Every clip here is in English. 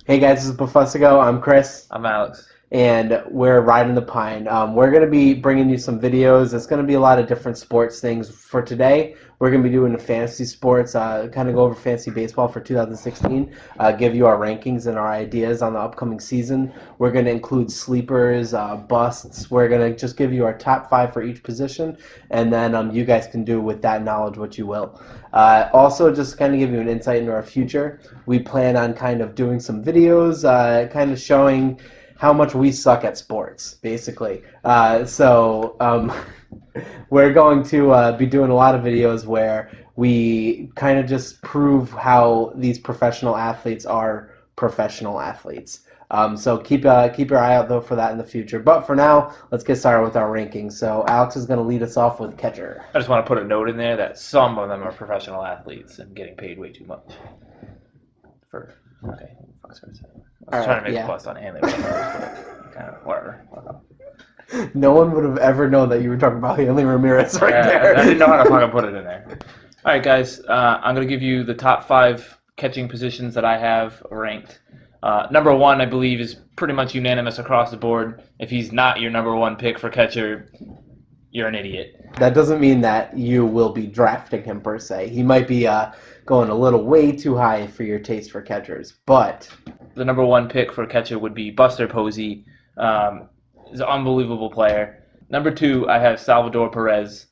Hey guys, this is Professico. I'm Chris, I'm Alex. and we're riding the pine. We're going to be bringing you some videos. It's going to be a lot of different sports things. For today, we're going to be doing the fantasy sports, kind of go over fantasy baseball for 2016, give you our rankings and our ideas on the upcoming season. We're going to include sleepers, busts. We're going to just give you our top five for each position, and then you guys can do with that knowledge what you will. Also, just kind of give you an insight into our future. We plan on kind of doing some videos, kind of showing how much we suck at sports, basically. We're going to be doing a lot of videos where we kind of just prove how these professional athletes are professional athletes. So keep your eye out though for that in the future. But for now, let's get started with our rankings. So Alex is going to lead us off with catcher. I just want to put a note in there that some of them are professional athletes and getting paid way too much. For okay, I was trying to make a Yeah. bust on Hanley, but kind of whatever. No one would have ever known that you were talking about Hanley Ramirez right there. I didn't know how to fucking put it in there. All right, guys, I'm gonna give you the top 5 catching positions that I have ranked. Number 1, I believe, is pretty much unanimous across the board. If he's not your number 1 pick for catcher, you're an idiot. That doesn't mean that you will be drafting him per se. He might be going a little way too high for your taste for catchers, but The number 1 pick for catcher would be Buster Posey. He's an unbelievable player. Number 2, I have Salvador Perez.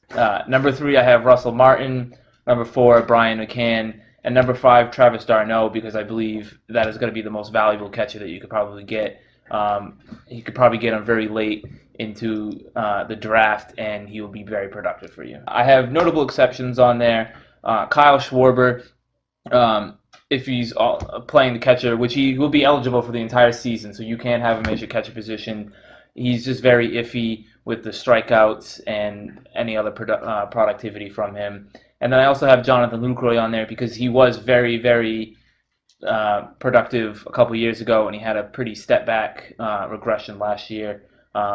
Number 3, I have Russell Martin. Number 4, Brian McCann. And number 5, Travis d'Arnaud, because I believe that is going to be the most valuable catcher that you could probably get. You could probably get him very late into the draft, and he will be very productive for you. I have notable exceptions on there. Kyle Schwarber, if he's playing the catcher, which he will be eligible for the entire season, so you can have him as your catcher position. He's just very iffy with the strikeouts and any other productivity from him. And then I also have Jonathan Lucroy on there because he was very, very productive a couple years ago, and he had a pretty step back regression last year.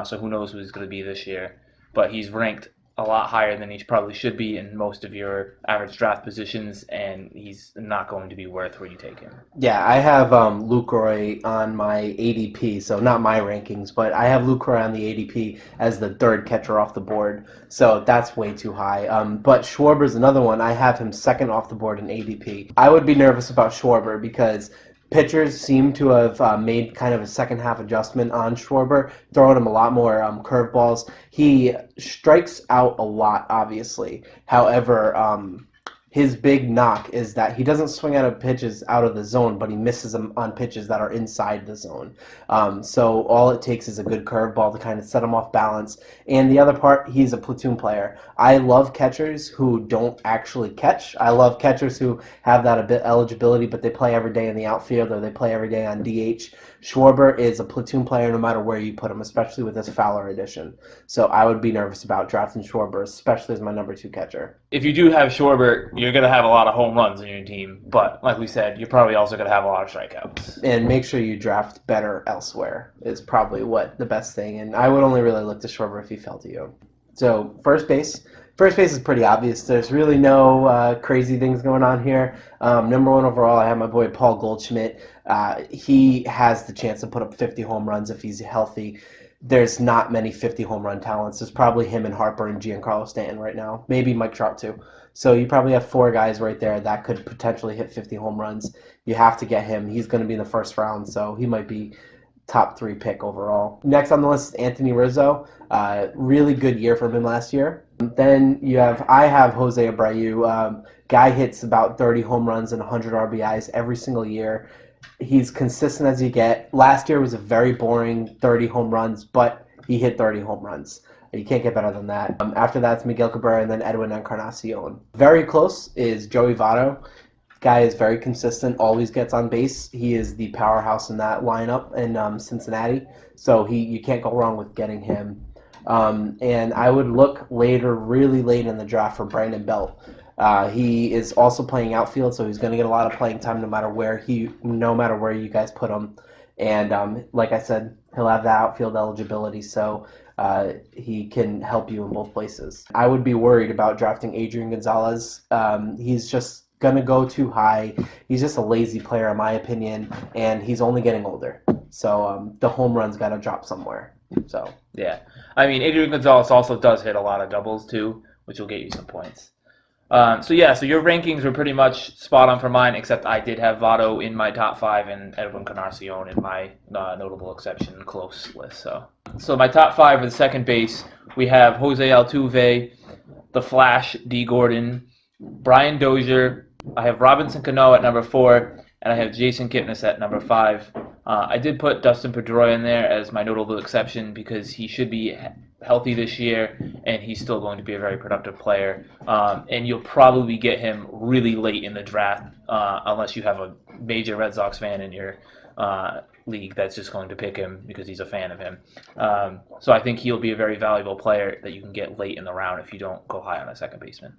So who knows who he's going to be this year? But he's ranked a lot higher than he probably should be in most of your average draft positions, and he's not going to be worth where you take him. yeah, I have Lucroy on my ADP, so not my rankings, but I have Lucroy on the ADP as the third catcher off the board, so that's way too high. But Schwarber's another one. I have him second off the board in ADP. I would be nervous about Schwarber because pitchers seem to have made kind of a second half adjustment on Schwarber, throwing him a lot more curveballs. He strikes out a lot, obviously. However, his big knock is that he doesn't swing out of pitches out of the zone, but he misses them on pitches that are inside the zone. So all it takes is a good curveball to kind of set him off balance. And the other part, he's a platoon player. I love catchers who don't actually catch. I love catchers who have that a bit eligibility, but they play every day in the outfield or they play every day on DH. Schwarber is a platoon player no matter where you put him, especially with this Fowler edition. So I would be nervous about drafting Schwarber, especially as my number 2 catcher. If you do have Schwarber, you're going to have a lot of home runs in your team, but like we said, you're probably also going to have a lot of strikeouts. And make sure you draft better elsewhere is probably what the best thing. And I would only really look to Schwarber if he fell to you. So first base. First base is pretty obvious. There's really no crazy things going on here. Number 1 overall, I have my boy Paul Goldschmidt. He has the chance to put up 50 home runs if he's healthy. There's not many 50 home run talents. There's probably him and Harper and Giancarlo Stanton right now. Maybe Mike Trout too. So you probably have 4 guys right there that could potentially hit 50 home runs. You have to get him. He's going to be in the first round, so he might be top 3 pick overall. Next on the list is Anthony Rizzo. Really good year from him last year. Then I have Jose Abreu. Guy hits about 30 home runs and 100 RBIs every single year. He's consistent as you get. Last year was a very boring 30 home runs, but he hit 30 home runs. You can't get better than that. After that, it's Miguel Cabrera and then Edwin Encarnacion. Very close is Joey Votto. Guy is very consistent, always gets on base. He is the powerhouse in that lineup in Cincinnati, so you can't go wrong with getting him. And I would look later, really late in the draft for Brandon Belt. He is also playing outfield, so he's going to get a lot of playing time no matter where you guys put him. And like I said, he'll have the outfield eligibility, so he can help you in both places. I would be worried about drafting Adrian Gonzalez. He's just going to go too high. He's just a lazy player, in my opinion, and he's only getting older. So the home run's got to drop somewhere. So Yeah. I mean, Adrian Gonzalez also does hit a lot of doubles, too, which will get you some points. So your rankings were pretty much spot on for mine, except I did have Votto in my top 5 and Edwin Encarnacion in my notable exception close list. So my top 5 for the second base, we have Jose Altuve, The Flash, D. Gordon, Brian Dozier. I have Robinson Cano at number 4, and I have Jason Kipnis at number 5. I did put Dustin Pedroia in there as my notable exception because he should be healthy this year, and he's still going to be a very productive player. And you'll probably get him really late in the draft, unless you have a major Red Sox fan in your league that's just going to pick him because he's a fan of him. So I think he'll be a very valuable player that you can get late in the round if you don't go high on a second baseman.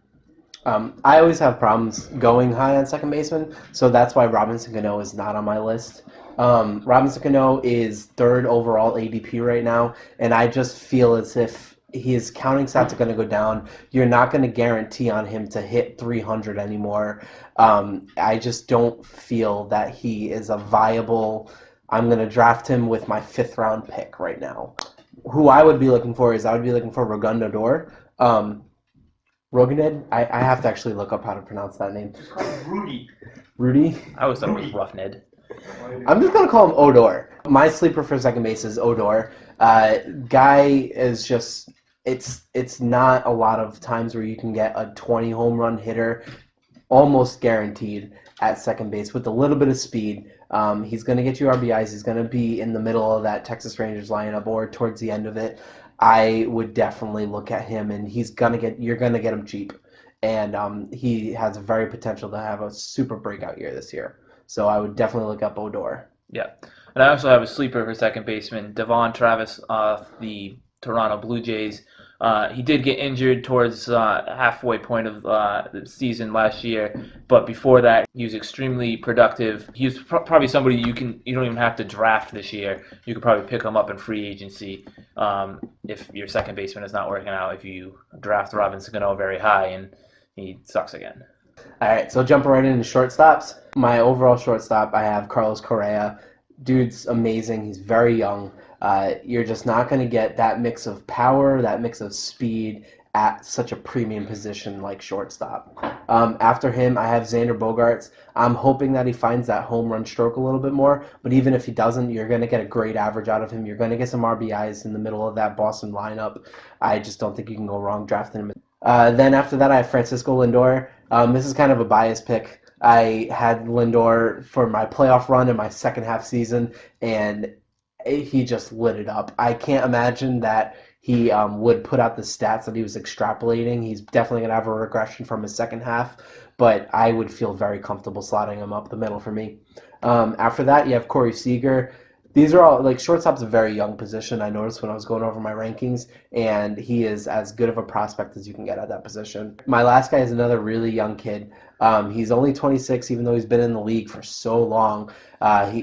I always have problems going high on second baseman, so that's why Robinson Cano is not on my list. Robinson Cano is 3rd overall ADP right now, and I just feel as if his counting stats are going to go down. You're not going to guarantee on him to hit 300 anymore. I just don't feel that he is a viable. I'm going to draft him with my 5th round pick right now. Who I would be looking for is Rougned Odor. Rougned? I have to actually look up how to pronounce that name. It's called Rudy. Rudy? I always thought it was Rough Ned. I'm just going to call him Odor. My sleeper for second base is Odor. Guy is just, it's not a lot of times where you can get a 20 home run hitter almost guaranteed at second base with a little bit of speed. He's going to get you RBIs. He's going to be in the middle of that Texas Rangers lineup or towards the end of it. I would definitely look at him, and you're going to get him cheap. And he has a very potential to have a super breakout year this year. So I would definitely look up Odor. Yeah. And I also have a sleeper for second baseman, Devon Travis of the Toronto Blue Jays. He did get injured towards halfway point of the season last year, but before that, he was extremely productive. He was probably somebody you don't even have to draft this year. You could probably pick him up in free agency if your second baseman is not working out. If you draft Robinson Cano very high and he sucks again. All right, so jumping right into shortstops. My overall shortstop, I have Carlos Correa. Dude's amazing. He's very young. You're just not going to get that mix of power, that mix of speed at such a premium position like shortstop. After him, I have Xander Bogaerts. I'm hoping that he finds that home run stroke a little bit more, but even if he doesn't, you're going to get a great average out of him. You're going to get some RBIs in the middle of that Boston lineup. I just don't think you can go wrong drafting him. Then after that, I have Francisco Lindor. This is kind of a biased pick. I had Lindor for my playoff run in my second half season, and he just lit it up. I can't imagine that he would put out the stats that he was extrapolating. He's definitely going to have a regression from his second half, but I would feel very comfortable slotting him up the middle for me. After that, you have Corey Seager. These are all, like, shortstop's a very young position, I noticed when I was going over my rankings, and he is as good of a prospect as you can get at that position. My last guy is another really young kid. He's only 26, even though he's been in the league for so long.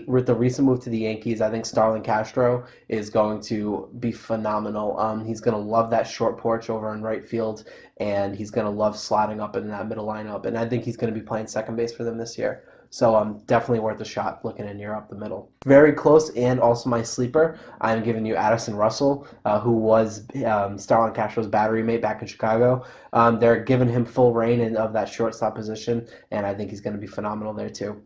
With the recent move to the Yankees, I think Starlin Castro is going to be phenomenal. He's going to love that short porch over in right field, and he's going to love slotting up in that middle lineup, and I think he's going to be playing second base for them this year. So definitely worth a shot looking in here up the middle. Very close, and also my sleeper, I'm giving you Addison Russell, who was Starlin Castro's battery mate back in Chicago. They're giving him full reign of that shortstop position, and I think he's going to be phenomenal there too.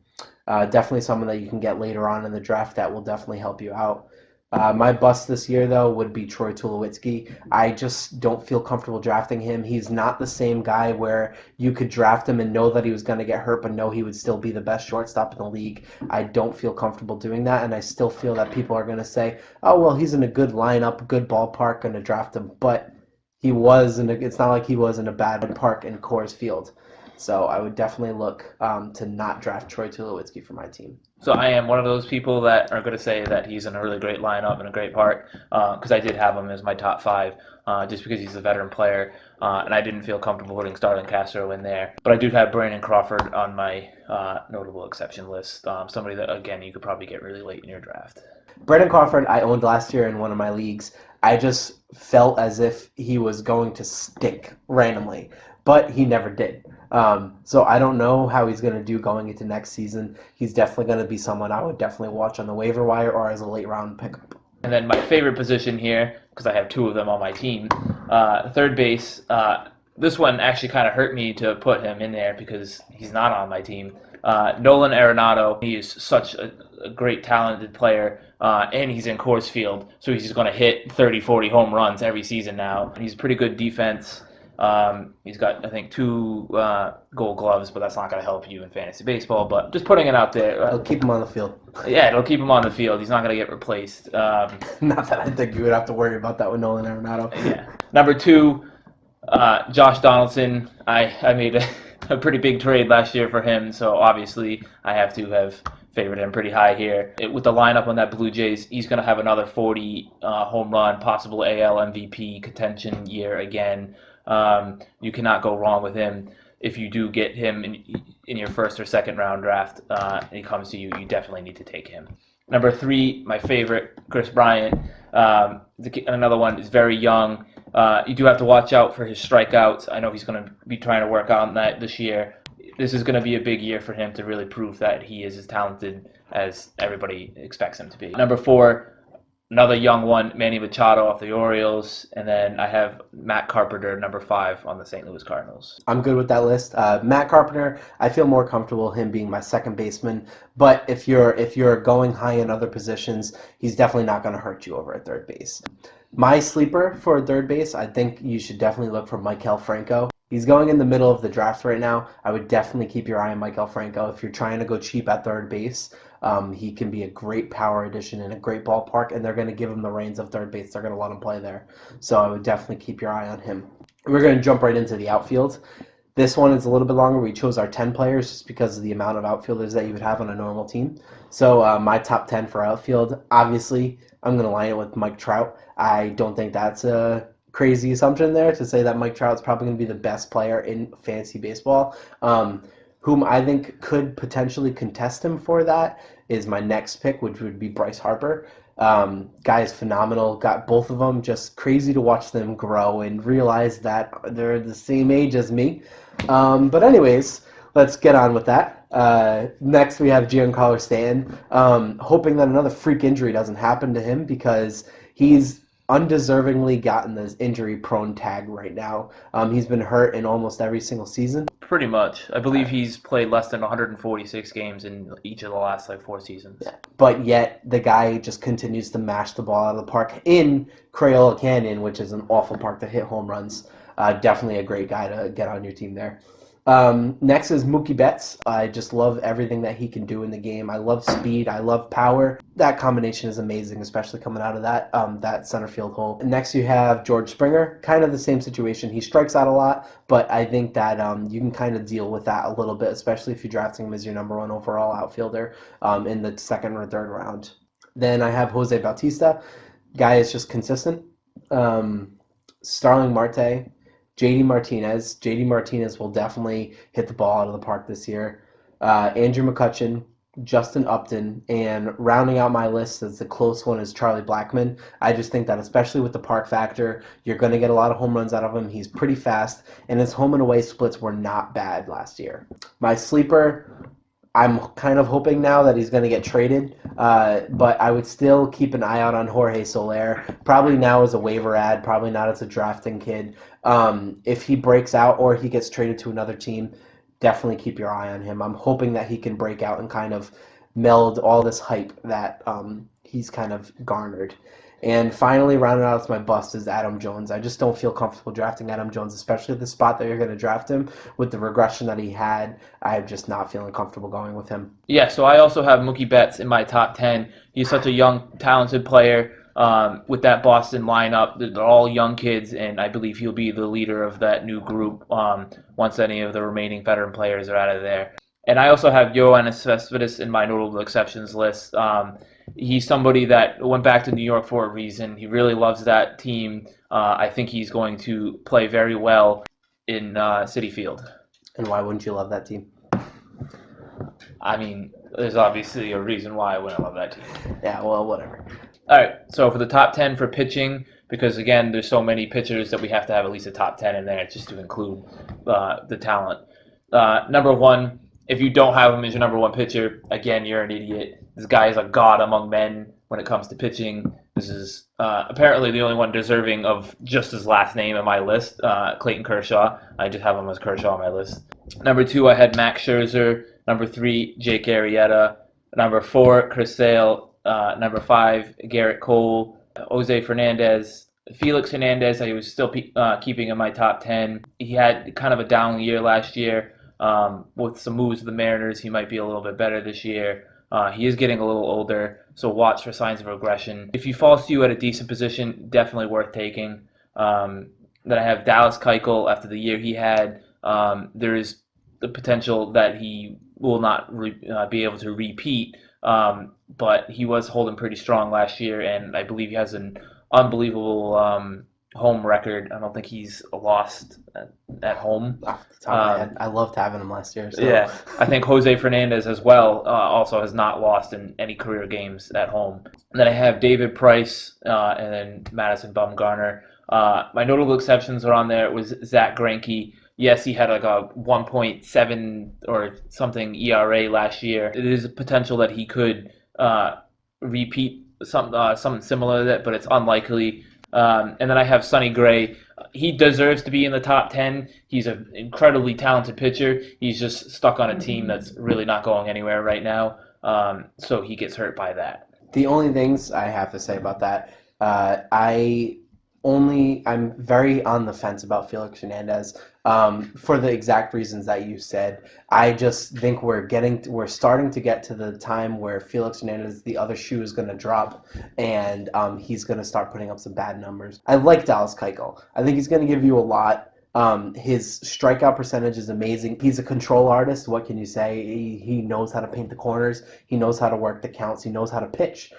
Definitely someone that you can get later on in the draft that will definitely help you out. My bust this year, though, would be Troy Tulowitzki. I just don't feel comfortable drafting him. He's not the same guy where you could draft him and know that he was going to get hurt, but know he would still be the best shortstop in the league. I don't feel comfortable doing that, and I still feel that people are going to say, oh, well, he's in a good lineup, good ballpark, going to draft him. But it's not like he was in a bad park in Coors Field. So I would definitely look to not draft Troy Tulowitzki for my team. So I am one of those people that are going to say that he's in a really great lineup and a great part because I did have him as my top 5 just because he's a veteran player and I didn't feel comfortable putting Starlin Castro in there. But I do have Brandon Crawford on my notable exception list, somebody that, again, you could probably get really late in your draft. Brandon Crawford I owned last year in one of my leagues. I just felt as if he was going to stink randomly. but he never did. So I don't know how he's going to do going into next season. He's definitely going to be someone I would definitely watch on the waiver wire or as a late round pickup. And then my favorite position here, because I have two of them on my team, third base. This one actually kind of hurt me to put him in there because he's not on my team. Nolan Arenado, he is such a great, talented player, and he's in Coors Field, so he's going to hit 30, 40 home runs every season now. And he's pretty good defense. He's got, I think, 2 gold gloves, but that's not going to help you in fantasy baseball. But just putting it out there. It'll keep him on the field. Yeah, it'll keep him on the field. He's not going to get replaced. Not that I think you would have to worry about that with Nolan Arenado. Yeah. Number 2, Josh Donaldson. I made a pretty big trade last year for him, so obviously I have to have favored him pretty high here. With the lineup on that Blue Jays, he's going to have another 40 home run, possible AL MVP contention year again. You cannot go wrong with him. If you do get him in your first or second round draft, and he comes to you, you definitely need to take him. Number 3, my favorite, Chris Bryant. Another one is very young. You do have to watch out for his strikeouts. I know he's going to be trying to work on that this year. This is going to be a big year for him to really prove that he is as talented as everybody expects him to be. Number 4, another young one, Manny Machado off the Orioles. And then I have Matt Carpenter, number 5, on the St. Louis Cardinals. I'm good with that list. Matt Carpenter, I feel more comfortable him being my second baseman. But if you're going high in other positions, he's definitely not going to hurt you over at third base. My sleeper for third base, I think you should definitely look for Maikel Franco. He's going in the middle of the draft right now. I would definitely keep your eye on Maikel Franco. If you're trying to go cheap at third base, he can be a great power addition in a great ballpark, and they're going to give him the reins of third base. They're going to let him play there. So I would definitely keep your eye on him. We're going to jump right into the outfield. This one is a little bit longer. We chose our 10 players just because of the amount of outfielders that you would have on a normal team. So my top 10 for outfield, obviously, I'm going to line it with Mike Trout. I don't think that's a crazy assumption there to say that Mike Trout's probably going to be the best player in fantasy baseball. Whom I think could potentially contest him for that is my next pick, which would be Bryce Harper. Guy is phenomenal. Got both of them. Just crazy to watch them grow and realize that they're the same age as me. But anyways, let's get on with that. Next, we have Giancarlo Stanton. Hoping that another freak injury doesn't happen to him because he's undeservingly gotten this injury-prone tag right now. He's been hurt in almost every single season. Pretty much. I believe he's played less than 146 games in each of the last 4 seasons. Yeah. But yet the guy just continues to mash the ball out of the park in Crayola Canyon, which is an awful park to hit home runs. Definitely a great guy to get on your team there. Next is Mookie Betts. I just love everything that he can do in the game. I love speed. I love power. That combination is amazing, especially coming out of that center field hole. Next you have George Springer. Kind of the same situation. He strikes out a lot, but I think that you can kind of deal with that a little bit, especially if you're drafting him as your number 1 overall outfielder in the second or third round. Then I have Jose Bautista. Guy is just consistent. Starling Marte. JD Martinez. JD Martinez will definitely hit the ball out of the park this year. Andrew McCutchen, Justin Upton, and rounding out my list as the close one is Charlie Blackmon. I just think that especially with the park factor, you're going to get a lot of home runs out of him. He's pretty fast, and his home and away splits were not bad last year. My sleeper, I'm kind of hoping now that he's going to get traded, but I would still keep an eye out on Jorge Soler. Probably now as a waiver ad, probably not as a drafting kid. If he breaks out or he gets traded to another team, definitely keep your eye on him. I'm hoping that he can break out and kind of meld all this hype that he's kind of garnered. And finally, rounding out with my bust is Adam Jones. I just don't feel comfortable drafting Adam Jones, especially at the spot that you're going to draft him. With the regression that he had, I'm just not feeling comfortable going with him. Yeah, so I also have Mookie Betts in my top 10. He's such a young, talented player. With that Boston lineup, they're all young kids, and I believe he'll be the leader of that new group once any of the remaining veteran players are out of there. And I also have Yoenis Cespedes in my notable exceptions list. He's somebody that went back to New York for a reason. He really loves that team. I think he's going to play very well in Citi Field. And why wouldn't you love that team? I mean, there's obviously a reason why I wouldn't love that team. Yeah, well, whatever. All right, so for the top 10 for pitching, because, again, there's so many pitchers that we have to have at least a top 10 in there just to include the talent. Number one, if you don't have him as your number one pitcher, again, you're an idiot. This guy is a god among men when it comes to pitching. This is apparently the only one deserving of just his last name on my list, Clayton Kershaw. I just have him as Kershaw on my list. Number 2, I had Max Scherzer. Number 3, Jake Arrieta. Number 4, Chris Sale. Number 5, Garrett Cole. Jose Fernandez. Felix Hernandez, I was still keeping in my top 10. He had kind of a down year last year. With some moves of the Mariners, he might be a little bit better this year. He is getting a little older, so watch for signs of regression. If he falls to you at a decent position, definitely worth taking. Then I have Dallas Keuchel. After the year he had, there is the potential that he will not be able to repeat, but he was holding pretty strong last year, and I believe he has an unbelievable home record. I don't think he's lost at home. Off the top of my head, I loved having him last year. So. Yeah, I think Jose Fernandez as well also has not lost in any career games at home. And then I have David Price and then Madison Bumgarner. My notable exceptions are on there. It was Zach Greinke. Yes, he had like a 1.7 or something ERA last year. It is a potential that he could repeat something similar to that, but it's unlikely. And then I have Sonny Gray. He deserves to be in the top 10. He's an incredibly talented pitcher. He's just stuck on a team that's really not going anywhere right now. So he gets hurt by that. The only things I have to say about that, I'm very on the fence about Felix Hernandez for the exact reasons that you said. I just think we're starting to get to the time where Felix Hernandez, the other shoe is going to drop, and he's going to start putting up some bad numbers. I like Dallas Keuchel. I think he's going to give you a lot. His strikeout percentage is amazing. He's a control artist. What can you say? He knows how to paint the corners. He knows how to work the counts. He knows how to pitch.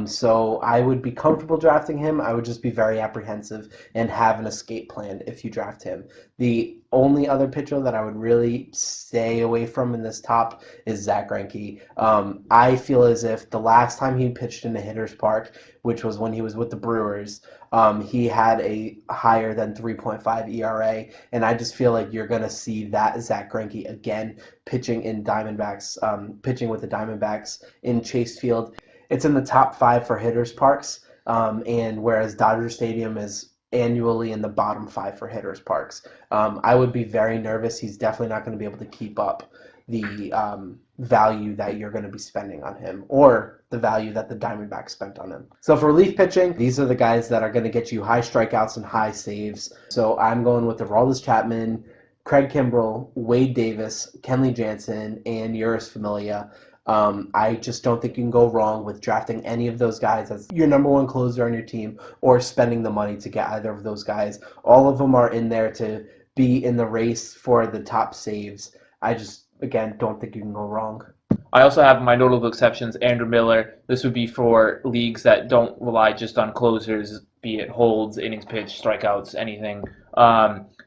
So I would be comfortable drafting him. I would just be very apprehensive and have an escape plan if you draft him. The only other pitcher that I would really stay away from in this top is Zach Greinke. I feel as if the last time he pitched in the Hitter's Park, which was when he was with the Brewers, he had a higher than 3.5 ERA, and I just feel like you're going to see that Zach Greinke again pitching with the Diamondbacks in Chase Field. It's in the top 5 for Hitters Parks, and whereas Dodger Stadium is annually in the bottom 5 for Hitters Parks. I would be very nervous. He's definitely not going to be able to keep up the value that you're going to be spending on him, or the value that the Diamondbacks spent on him. So for relief pitching, these are the guys that are going to get you high strikeouts and high saves. So I'm going with Aroldis Chapman, Craig Kimbrell, Wade Davis, Kenley Jansen, and Urus Familia. I just don't think you can go wrong with drafting any of those guys as your number one closer on your team, or spending the money to get either of those guys. All of them are in there to be in the race for the top saves. I just, again, don't think you can go wrong. I also have my notable exceptions, Andrew Miller. This would be for leagues that don't rely just on closers, be it holds, innings pitched, strikeouts, anything.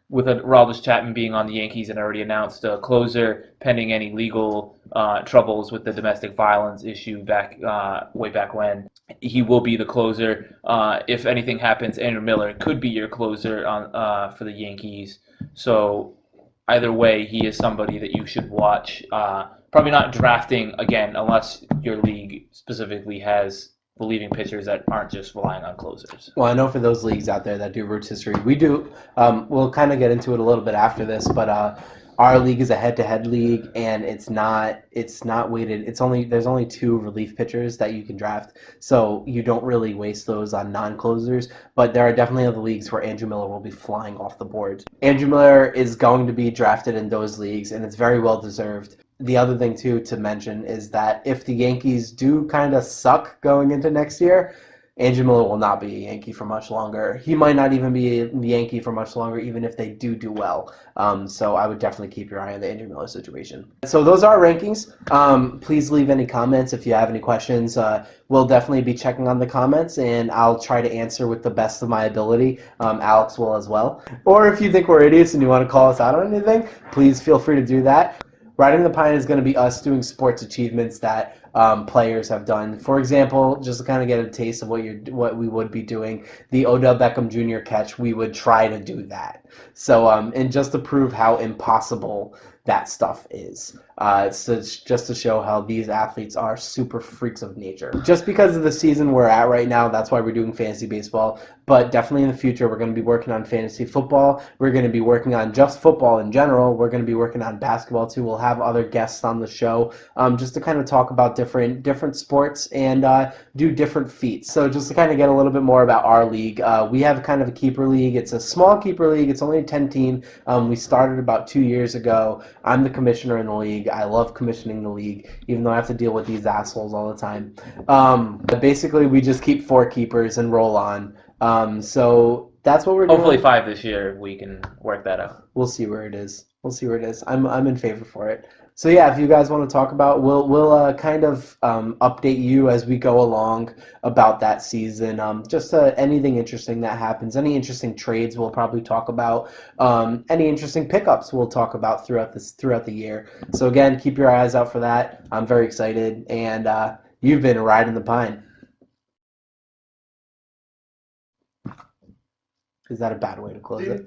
With Aroldis Chapman being on the Yankees and already announced a closer pending any legal troubles with the domestic violence issue way back when, he will be the closer. If anything happens, Andrew Miller could be your closer for the Yankees. So either way, he is somebody that you should watch. Probably not drafting, again, unless your league specifically has relieving pitchers that aren't just relying on closers. Well, I know for those leagues out there that do roots history, we do. We'll kind of get into it a little bit after this, but our league is a head-to-head league, and it's not weighted. There's only 2 relief pitchers that you can draft, so you don't really waste those on non-closers. But there are definitely other leagues where Andrew Miller will be flying off the board. Andrew Miller is going to be drafted in those leagues, and it's very well deserved. The other thing, too, to mention is that if the Yankees do kind of suck going into next year, Andrew Miller will not be a Yankee for much longer. He might not even be a Yankee for much longer, even if they do well. So I would definitely keep your eye on the Andrew Miller situation. So those are our rankings. Please leave any comments if you have any questions. We'll definitely be checking on the comments, and I'll try to answer with the best of my ability. Alex will as well. Or if you think we're idiots and you want to call us out on anything, please feel free to do that. Riding the Pine is going to be us doing sports achievements that players have done. For example, just to kind of get a taste of what we would be doing, the Odell Beckham Jr. catch, we would try to do that. So, and just to prove how impossible that stuff is. So it's just to show how these athletes are super freaks of nature. Just because of the season we're at right now, that's why we're doing fantasy baseball. But definitely in the future, we're going to be working on fantasy football. We're going to be working on just football in general. We're going to be working on basketball too. We'll have other guests on the show just to kind of talk about different sports and do different feats. So just to kind of get a little bit more about our league, we have kind of a keeper league. It's a small keeper league. It's only a 10-team. We started about 2 years ago. I'm the commissioner in the league. I love commissioning the league, even though I have to deal with these assholes all the time. But basically, we just keep 4 keepers and roll on. So that's what we're doing. Hopefully 5 this year. We can work that out. We'll see where it is. I'm in favor for it. So yeah, if you guys want to talk about, we'll kind of update you as we go along about that season. Just anything interesting that happens, any interesting trades we'll probably talk about, any interesting pickups we'll talk about throughout the year. So again, keep your eyes out for that. I'm very excited, and you've been riding the pine. Is that a bad way to close it?